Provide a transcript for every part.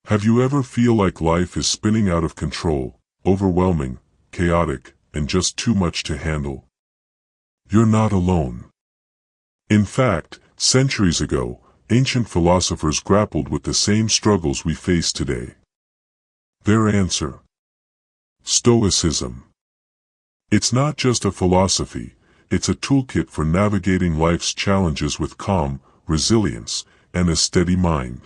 Have you ever feel like life is spinning out of control, overwhelming, chaotic, and just too much to handle? You're not alone. In fact, centuries ago, ancient philosophers grappled with the same struggles we face today. Their answer: Stoicism. It's not just a philosophy, it's a toolkit for navigating life's challenges with calm, resilience, and a steady mind.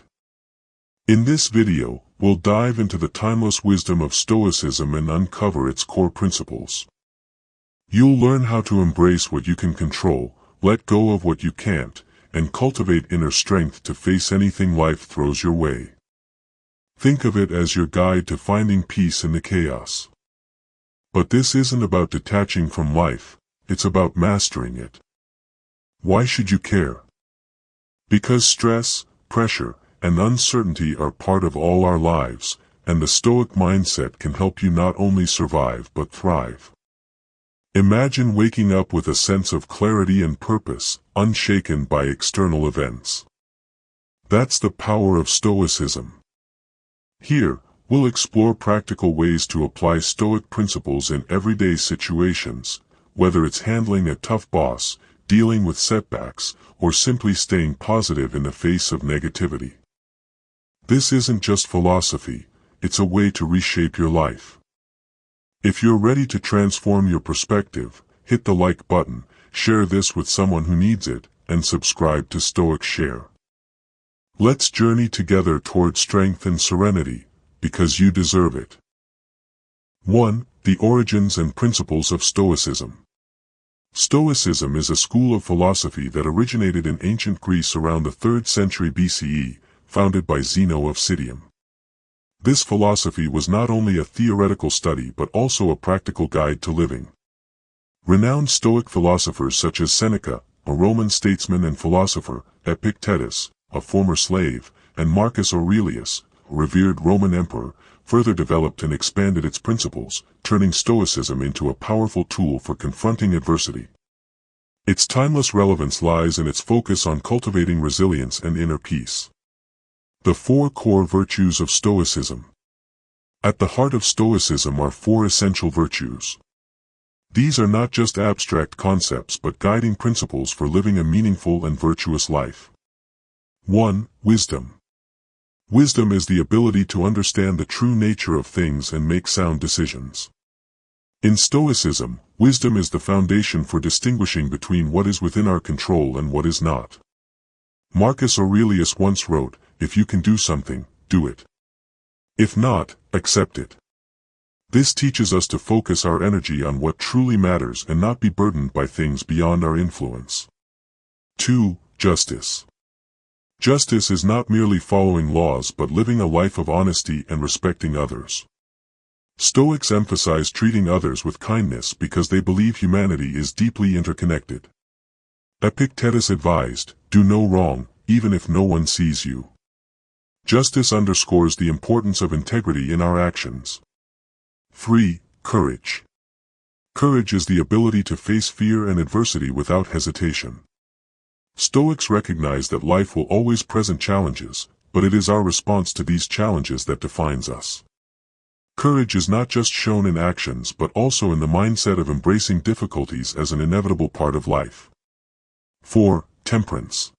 In this video, we'll dive into the timeless wisdom of Stoicism and uncover its core principles. You'll learn how to embrace what you can control, let go of what you can't, and cultivate inner strength to face anything life throws your way. Think of it as your guide to finding peace in the chaos. But this isn't about detaching from life, it's about mastering it. Why should you care? Because stress, pressure, and uncertainty are part of all our lives, and the Stoic mindset can help you not only survive but thrive. Imagine waking up with a sense of clarity and purpose, unshaken by external events. That's the power of Stoicism. Here, we'll explore practical ways to apply Stoic principles in everyday situations, whether it's handling a tough boss, dealing with setbacks, or simply staying positive in the face of negativity. This isn't just philosophy, it's a way to reshape your life. If you're ready to transform your perspective, hit the like button, share this with someone who needs it, and subscribe to Stoic Share. Let's journey together toward strength and serenity, because you deserve it. 1. The origins and principles of Stoicism. Stoicism is a school of philosophy that originated in ancient Greece around the 3rd century BCE, founded by Zeno of Citium. This philosophy was not only a theoretical study but also a practical guide to living. Renowned Stoic philosophers such as Seneca, a Roman statesman and philosopher, Epictetus, a former slave, and Marcus Aurelius, a revered Roman emperor, further developed and expanded its principles, turning Stoicism into a powerful tool for confronting adversity. Its timeless relevance lies in its focus on cultivating resilience and inner peace. The 4 core virtues of Stoicism. At the heart of Stoicism are 4 essential virtues. These are not just abstract concepts but guiding principles for living a meaningful and virtuous life. 1. Wisdom. Wisdom is the ability to understand the true nature of things and make sound decisions. In Stoicism, wisdom is the foundation for distinguishing between what is within our control and what is not. Marcus Aurelius once wrote, "If you can do something, do it. If not, accept it." This teaches us to focus our energy on what truly matters and not be burdened by things beyond our influence. 2. Justice. Justice is not merely following laws but living a life of honesty and respecting others. Stoics emphasize treating others with kindness because they believe humanity is deeply interconnected. Epictetus advised, "Do no wrong, even if no one sees you." Justice underscores the importance of integrity in our actions. 3. Courage. Courage is the ability to face fear and adversity without hesitation. Stoics recognize that life will always present challenges, but it is our response to these challenges that defines us. Courage is not just shown in actions but also in the mindset of embracing difficulties as an inevitable part of life. 4. Temperance.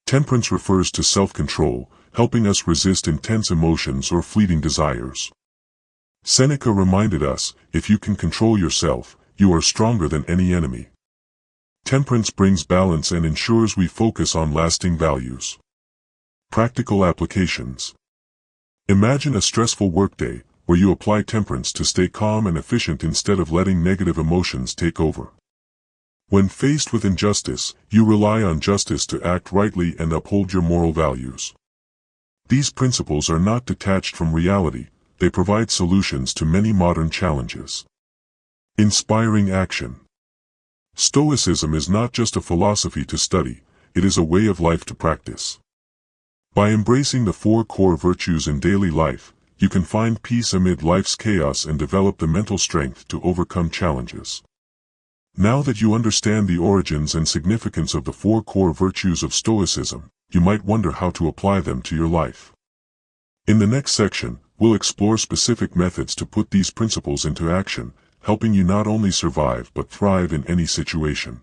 Temperance refers to self-control, helping us resist intense emotions or fleeting desires. Seneca reminded us, "If you can control yourself, you are stronger than any enemy." Temperance brings balance and ensures we focus on lasting values. Practical applications. Imagine a stressful workday, where you apply temperance to stay calm and efficient instead of letting negative emotions take over. When faced with injustice, you rely on justice to act rightly and uphold your moral values. These principles are not detached from reality, they provide solutions to many modern challenges. Inspiring action. Stoicism is not just a philosophy to study, it is a way of life to practice. By embracing the 4 core virtues in daily life, you can find peace amid life's chaos and develop the mental strength to overcome challenges. Now that you understand the origins and significance of the 4 core virtues of Stoicism, you might wonder how to apply them to your life. In the next section, we'll explore specific methods to put these principles into action, helping you not only survive but thrive in any situation.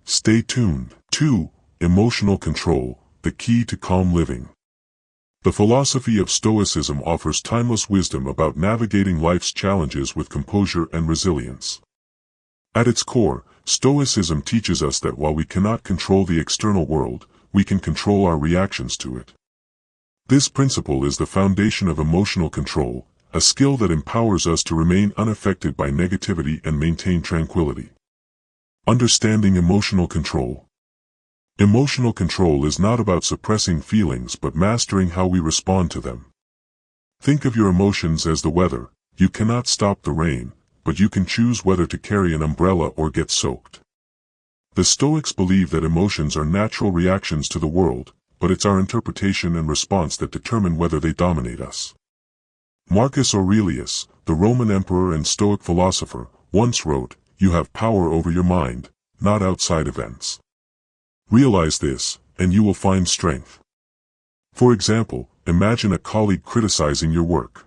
Stay tuned. 2. Emotional control, the key to calm living. The philosophy of Stoicism offers timeless wisdom about navigating life's challenges with composure and resilience. At its core, Stoicism teaches us that while we cannot control the external world, we can control our reactions to it. This principle is the foundation of emotional control, a skill that empowers us to remain unaffected by negativity and maintain tranquility. Understanding emotional control. Emotional control is not about suppressing feelings but mastering how we respond to them. Think of your emotions as the weather. You cannot stop the rain, but you can choose whether to carry an umbrella or get soaked. The Stoics believe that emotions are natural reactions to the world, but it's our interpretation and response that determine whether they dominate us. Marcus Aurelius, the Roman emperor and Stoic philosopher, once wrote, "You have power over your mind, not outside events. Realize this, and you will find strength." For example, imagine a colleague criticizing your work.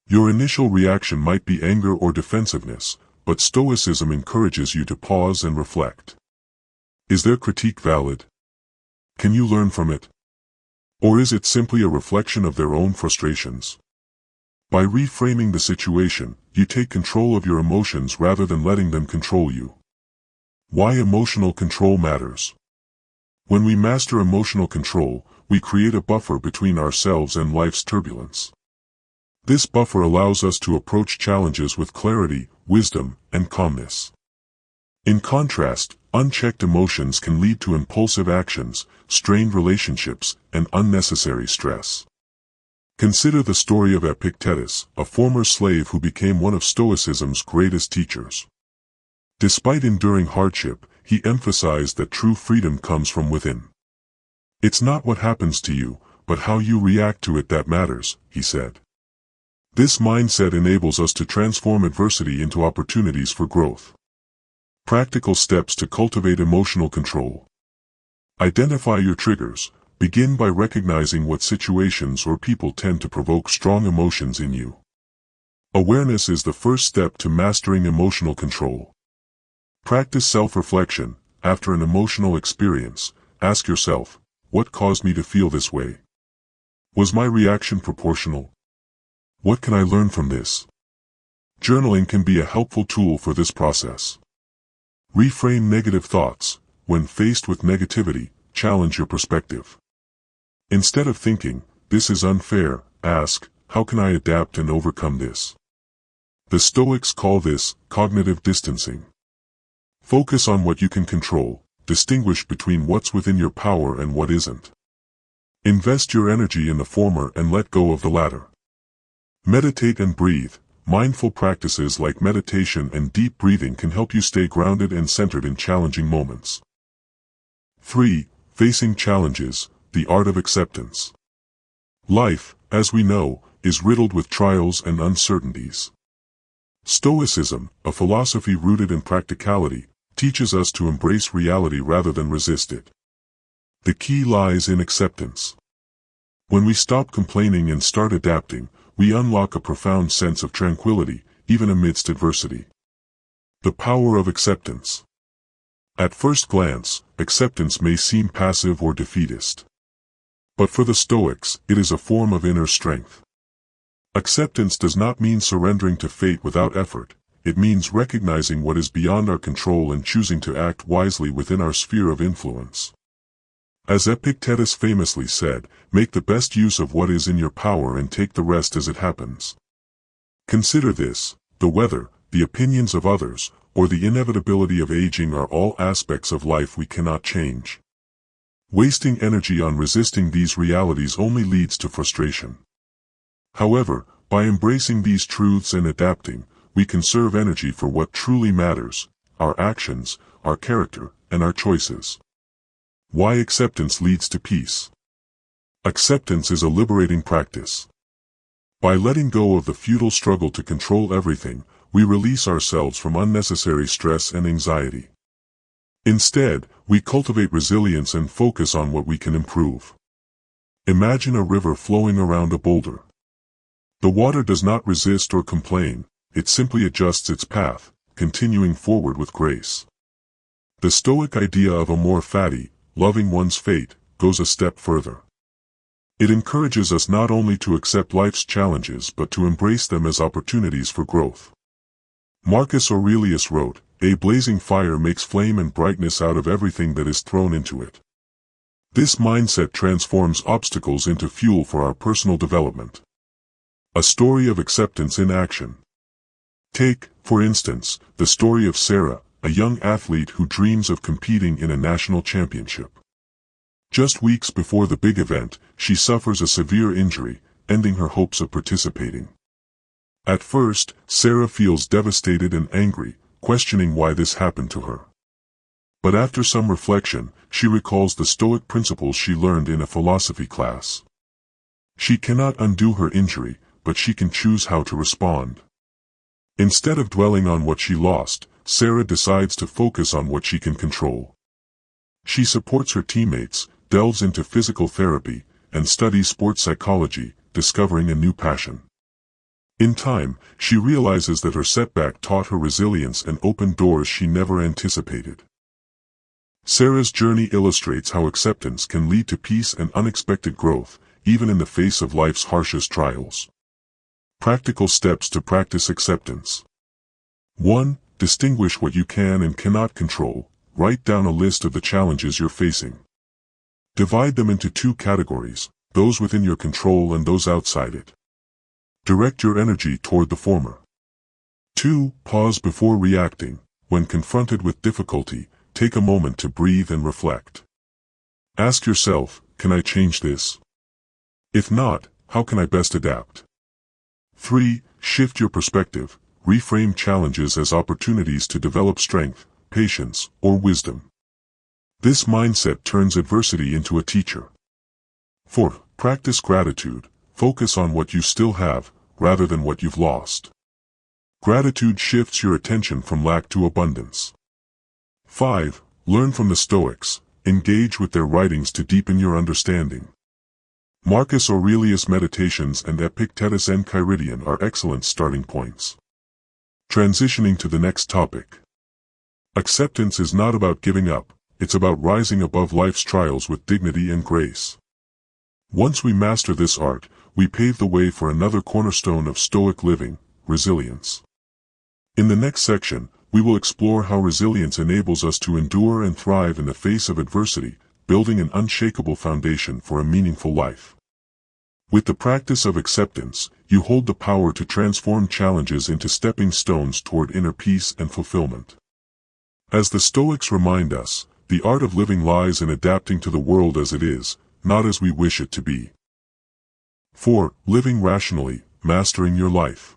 Your initial reaction might be anger or defensiveness, but Stoicism encourages you to pause and reflect. Is their critique valid? Can you learn from it? Or is it simply a reflection of their own frustrations? By reframing the situation, you take control of your emotions rather than letting them control you. Why emotional control matters. When we master emotional control, we create a buffer between ourselves and life's turbulence. This buffer allows us to approach challenges with clarity, wisdom, and calmness. In contrast, unchecked emotions can lead to impulsive actions, strained relationships, and unnecessary stress. Consider the story of Epictetus, a former slave who became one of Stoicism's greatest teachers. Despite enduring hardship, he emphasized that true freedom comes from within. It's not what happens to you, but how you react to it that matters, he said. This mindset enables us to transform adversity into opportunities for growth. Practical steps to cultivate emotional control. Identify your triggers. Begin by recognizing what situations or people tend to provoke strong emotions in you. Awareness is the first step to mastering emotional control. Practice self-reflection. After an emotional experience, ask yourself, what caused me to feel this way? Was my reaction proportional? What can I learn from this? Journaling can be a helpful tool for this process. Reframe negative thoughts. When faced with negativity, challenge your perspective. Instead of thinking, "This is unfair," ask, "How can I adapt and overcome this?" The Stoics call this cognitive distancing. Focus on what you can control, distinguish between what's within your power and what isn't. Invest your energy in the former and let go of the latter. Meditate and breathe. Mindful practices like meditation and deep breathing can help you stay grounded and centered in challenging moments. 3. Facing challenges, the art of acceptance. Life, as we know, is riddled with trials and uncertainties. Stoicism, a philosophy rooted in practicality, teaches us to embrace reality rather than resist it. The key lies in acceptance. When we stop complaining and start adapting, we unlock a profound sense of tranquility, even amidst adversity. The power of acceptance. At first glance, acceptance may seem passive or defeatist. But for the Stoics, it is a form of inner strength. Acceptance does not mean surrendering to fate without effort. It means recognizing what is beyond our control and choosing to act wisely within our sphere of influence. As Epictetus famously said, make the best use of what is in your power and take the rest as it happens. Consider this: the weather, the opinions of others, or the inevitability of aging are all aspects of life we cannot change. Wasting energy on resisting these realities only leads to frustration. However, by embracing these truths and adapting, we conserve energy for what truly matters: our actions, our character, and our choices. Why acceptance leads to peace. Acceptance is a liberating practice. By letting go of the futile struggle to control everything, we release ourselves from unnecessary stress and anxiety. Instead, we cultivate resilience and focus on what we can improve. Imagine a river flowing around a boulder. The water does not resist or complain, it simply adjusts its path, continuing forward with grace. The Stoic idea of a more fatty, loving one's fate, goes a step further. It encourages us not only to accept life's challenges but to embrace them as opportunities for growth. Marcus Aurelius wrote, "A blazing fire makes flame and brightness out of everything that is thrown into it." This mindset transforms obstacles into fuel for our personal development. A story of acceptance in action. Take, for instance, the story of Sarah, a young athlete who dreams of competing in a national championship. Just weeks before the big event, she suffers a severe injury, ending her hopes of participating. At first, Sarah feels devastated and angry, questioning why this happened to her. But after some reflection, she recalls the Stoic principles she learned in a philosophy class. She cannot undo her injury, but she can choose how to respond. Instead of dwelling on what she lost, Sarah decides to focus on what she can control. She supports her teammates, delves into physical therapy, and studies sports psychology, discovering a new passion. In time, she realizes that her setback taught her resilience and opened doors she never anticipated. Sarah's journey illustrates how acceptance can lead to peace and unexpected growth, even in the face of life's harshest trials. Practical steps to practice acceptance. 1. Distinguish what you can and cannot control. Write down a list of the challenges you're facing. Divide them into two categories, those within your control and those outside it. Direct your energy toward the former. 2. Pause before reacting. When confronted with difficulty, take a moment to breathe and reflect. Ask yourself, can I change this? If not, how can I best adapt? 3. Shift your perspective. Reframe challenges as opportunities to develop strength, patience, or wisdom. This mindset turns adversity into a teacher. 4. Practice gratitude. Focus on what you still have, rather than what you've lost. Gratitude shifts your attention from lack to abundance. 5. Learn from the Stoics. Engage with their writings to deepen your understanding. Marcus Aurelius' Meditations and Epictetus' Enchiridion are excellent starting points. Transitioning to the next topic. Acceptance is not about giving up, it's about rising above life's trials with dignity and grace. Once we master this art, we pave the way for another cornerstone of Stoic living, resilience. In the next section, we will explore how resilience enables us to endure and thrive in the face of adversity, building an unshakable foundation for a meaningful life. With the practice of acceptance, you hold the power to transform challenges into stepping stones toward inner peace and fulfillment. As the Stoics remind us, the art of living lies in adapting to the world as it is, not as we wish it to be. 4. Living rationally, mastering your life.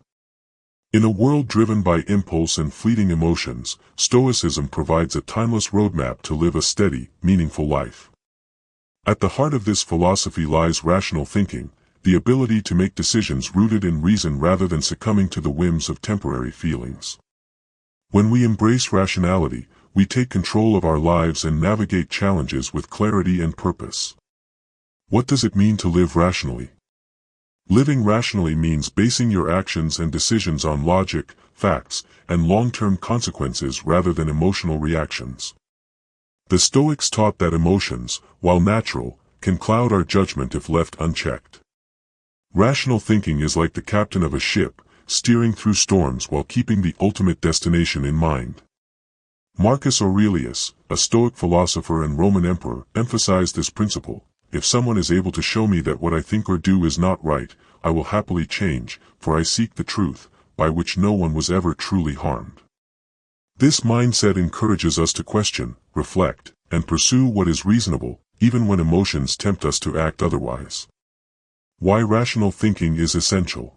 In a world driven by impulse and fleeting emotions, Stoicism provides a timeless roadmap to live a steady, meaningful life. At the heart of this philosophy lies rational thinking, the ability to make decisions rooted in reason rather than succumbing to the whims of temporary feelings. When we embrace rationality, we take control of our lives and navigate challenges with clarity and purpose. What does it mean to live rationally? Living rationally means basing your actions and decisions on logic, facts, and long-term consequences rather than emotional reactions. The Stoics taught that emotions, while natural, can cloud our judgment if left unchecked. Rational thinking is like the captain of a ship, steering through storms while keeping the ultimate destination in mind. Marcus Aurelius, a Stoic philosopher and Roman emperor, emphasized this principle. If someone is able to show me that what I think or do is not right, I will happily change, for I seek the truth, by which no one was ever truly harmed. This mindset encourages us to question, reflect, and pursue what is reasonable, even when emotions tempt us to act otherwise. Why rational thinking is essential.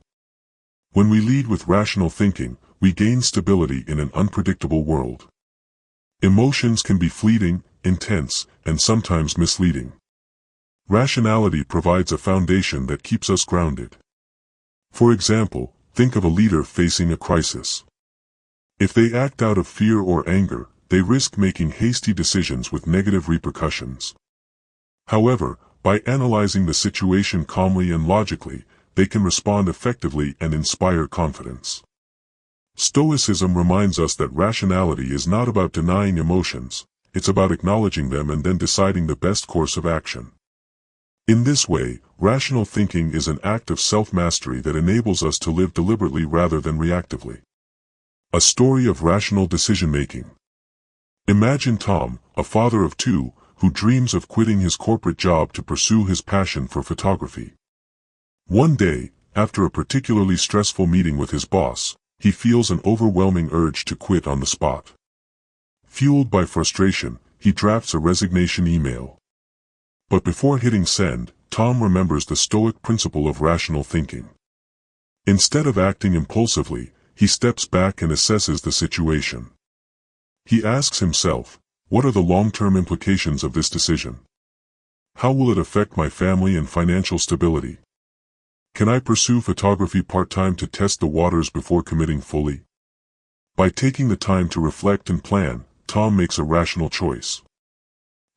When we lead with rational thinking, we gain stability in an unpredictable world. Emotions can be fleeting, intense, and sometimes misleading. Rationality provides a foundation that keeps us grounded. For example, think of a leader facing a crisis. If they act out of fear or anger, they risk making hasty decisions with negative repercussions. However, By analyzing the situation calmly and logically, they can respond effectively and inspire confidence. Stoicism reminds us that rationality is not about denying emotions, it's about acknowledging them and then deciding the best course of action. In this way, rational thinking is an act of self-mastery that enables us to live deliberately rather than reactively. A story of rational decision-making. Imagine Tom, a father of two, who dreams of quitting his corporate job to pursue his passion for photography. One day, after a particularly stressful meeting with his boss, he feels an overwhelming urge to quit on the spot. Fueled by frustration, he drafts a resignation email. But before hitting send, Tom remembers the Stoic principle of rational thinking. Instead of acting impulsively, he steps back and assesses the situation. He asks himself, what are the long-term implications of this decision? How will it affect my family and financial stability? Can I pursue photography part-time to test the waters before committing fully? By taking the time to reflect and plan, Tom makes a rational choice.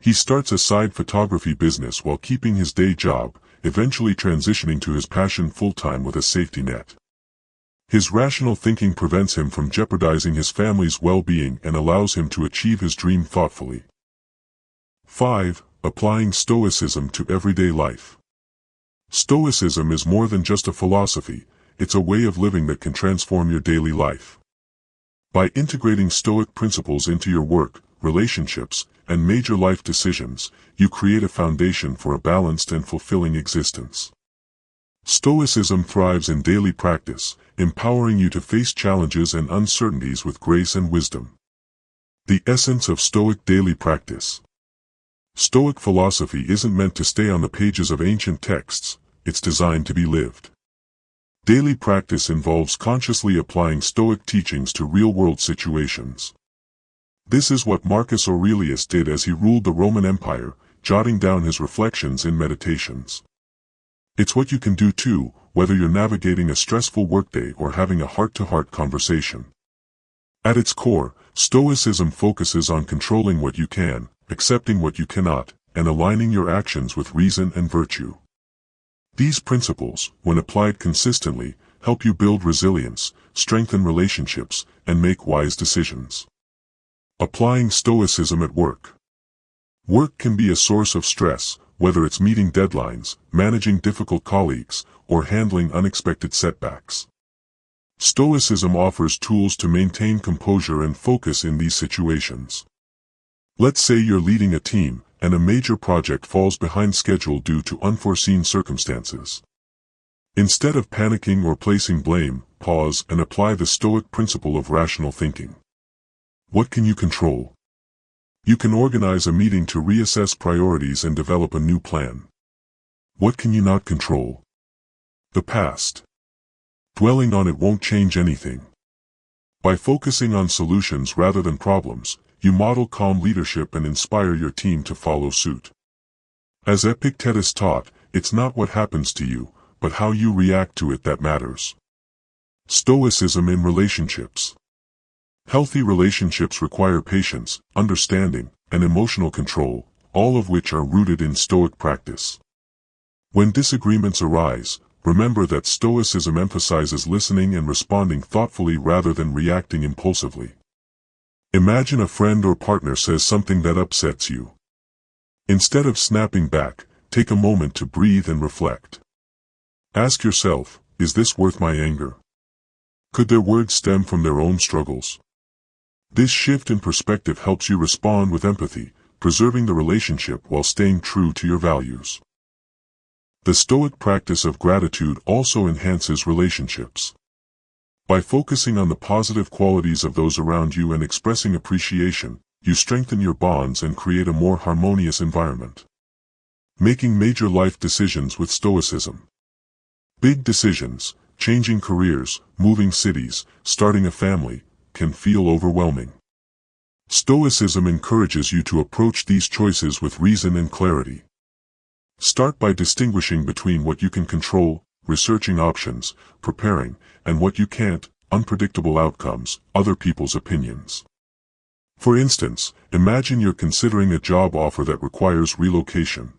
He starts a side photography business while keeping his day job, eventually transitioning to his passion full-time with a safety net. His rational thinking prevents him from jeopardizing his family's well-being and allows him to achieve his dream thoughtfully. 5. Applying Stoicism to everyday life. Stoicism is more than just a philosophy, it's a way of living that can transform your daily life. By integrating Stoic principles into your work, relationships, and major life decisions, you create a foundation for a balanced and fulfilling existence. Stoicism thrives in daily practice, empowering you to face challenges and uncertainties with grace and wisdom. The essence of Stoic daily practice. Stoic philosophy isn't meant to stay on the pages of ancient texts, it's designed to be lived. Daily practice involves consciously applying Stoic teachings to real-world situations. This is what Marcus Aurelius did as he ruled the Roman Empire, jotting down his reflections in meditations. It's what you can do too, whether you're navigating a stressful workday or having a heart-to-heart conversation. At its core, Stoicism focuses on controlling what you can, accepting what you cannot, and aligning your actions with reason and virtue. These principles, when applied consistently, help you build resilience, strengthen relationships, and make wise decisions. Applying Stoicism at work. Work can be a source of stress, whether it's meeting deadlines, managing difficult colleagues, or handling unexpected setbacks. Stoicism offers tools to maintain composure and focus in these situations. Let's say you're leading a team, and a major project falls behind schedule due to unforeseen circumstances. Instead of panicking or placing blame, pause and apply the Stoic principle of rational thinking. What can you control? You can organize a meeting to reassess priorities and develop a new plan. What can you not control? The past. Dwelling on it won't change anything. By focusing on solutions rather than problems, you model calm leadership and inspire your team to follow suit. As Epictetus taught, it's not what happens to you, but how you react to it that matters. Stoicism in relationships. Healthy relationships require patience, understanding, and emotional control, all of which are rooted in Stoic practice. When disagreements arise, remember that Stoicism emphasizes listening and responding thoughtfully rather than reacting impulsively. Imagine a friend or partner says something that upsets you. Instead of snapping back, take a moment to breathe and reflect. Ask yourself, is this worth my anger? Could their words stem from their own struggles? This shift in perspective helps you respond with empathy, preserving the relationship while staying true to your values. The Stoic practice of gratitude also enhances relationships. By focusing on the positive qualities of those around you and expressing appreciation, you strengthen your bonds and create a more harmonious environment. Making major life decisions with Stoicism. Big decisions, changing careers, moving cities, starting a family, can feel overwhelming. Stoicism encourages you to approach these choices with reason and clarity. Start by distinguishing between what you can control, researching options, preparing, and what you can't, unpredictable outcomes, other people's opinions. For instance, imagine you're considering a job offer that requires relocation.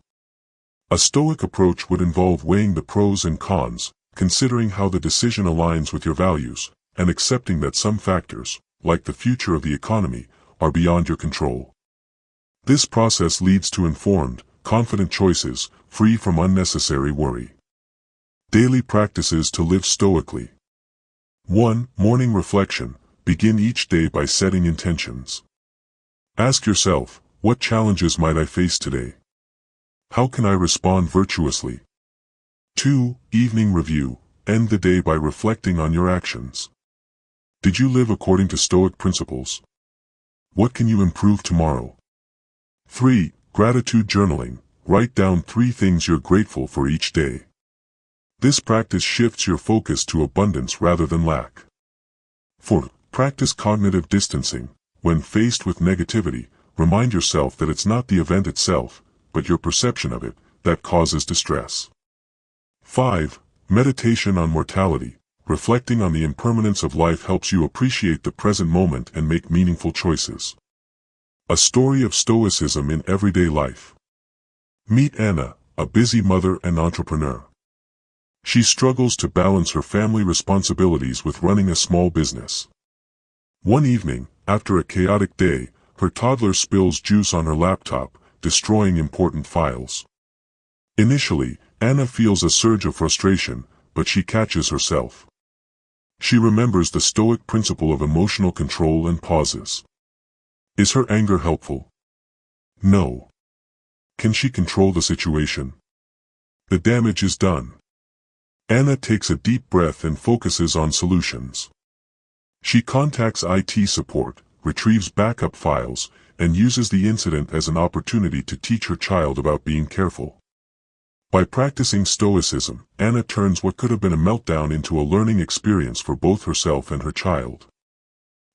A Stoic approach would involve weighing the pros and cons, considering how the decision aligns with your values, and accepting that some factors, like the future of the economy, are beyond your control. This process leads to informed, confident choices, free from unnecessary worry. Daily practices to live stoically. 1. Morning reflection. Begin each day by setting intentions. Ask yourself, what challenges might I face today? How can I respond virtuously? 2. Evening review. End the day by reflecting on your actions. Did you live according to Stoic principles? What can you improve tomorrow? 3. Gratitude journaling. Write down 3 things you're grateful for each day. This practice shifts your focus to abundance rather than lack. 4. Practice cognitive distancing. When faced with negativity, remind yourself that it's not the event itself, but your perception of it, that causes distress. 5. Meditation on mortality. Reflecting on the impermanence of life helps you appreciate the present moment and make meaningful choices. A story of Stoicism in everyday life. Meet Anna, a busy mother and entrepreneur. She struggles to balance her family responsibilities with running a small business. One evening, after a chaotic day, her toddler spills juice on her laptop, destroying important files. Initially, Anna feels a surge of frustration, but she catches herself. She remembers the Stoic principle of emotional control and pauses. Is her anger helpful? No. Can she control the situation? The damage is done. Anna takes a deep breath and focuses on solutions. She contacts IT support, retrieves backup files, and uses the incident as an opportunity to teach her child about being careful. By practicing Stoicism, Anna turns what could have been a meltdown into a learning experience for both herself and her child.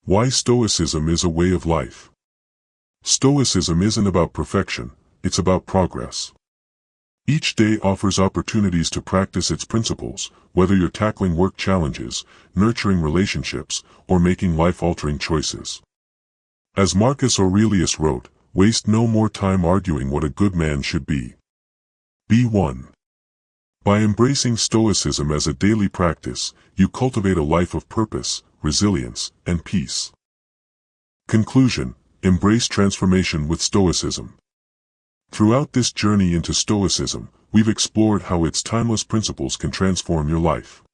Why Stoicism is a way of life. Stoicism isn't about perfection, it's about progress. Each day offers opportunities to practice its principles, whether you're tackling work challenges, nurturing relationships, or making life-altering choices. As Marcus Aurelius wrote, waste no more time arguing what a good man should be. Be one. By embracing Stoicism as a daily practice, you cultivate a life of purpose, resilience, and peace. Conclusion: embrace transformation with Stoicism. Throughout this journey into Stoicism, we've explored how its timeless principles can transform your life.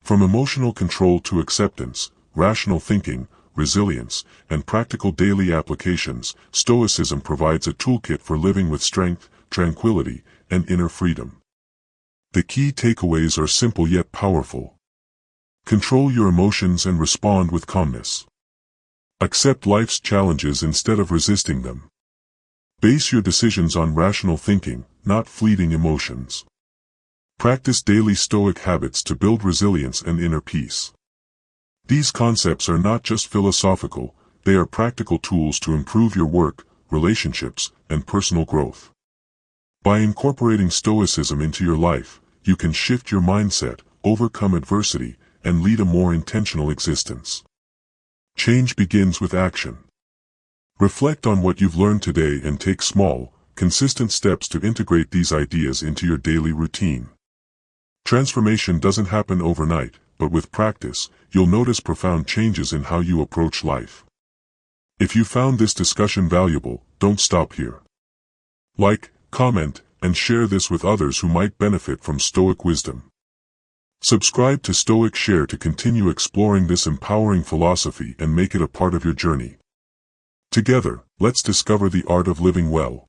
From emotional control to acceptance, rational thinking, resilience, and practical daily applications, Stoicism provides a toolkit for living with strength, tranquility, and inner freedom. The key takeaways are simple yet powerful. Control your emotions and respond with calmness. Accept life's challenges instead of resisting them. Base your decisions on rational thinking, not fleeting emotions. Practice daily Stoic habits to build resilience and inner peace. These concepts are not just philosophical, they are practical tools to improve your work, relationships, and personal growth. By incorporating Stoicism into your life, you can shift your mindset, overcome adversity, and lead a more intentional existence. Change begins with action. Reflect on what you've learned today and take small, consistent steps to integrate these ideas into your daily routine. Transformation doesn't happen overnight, but with practice, you'll notice profound changes in how you approach life. If you found this discussion valuable, don't stop here. Like, comment, and share this with others who might benefit from Stoic wisdom. Subscribe to Stoic Share to continue exploring this empowering philosophy and make it a part of your journey. Together, let's discover the art of living well.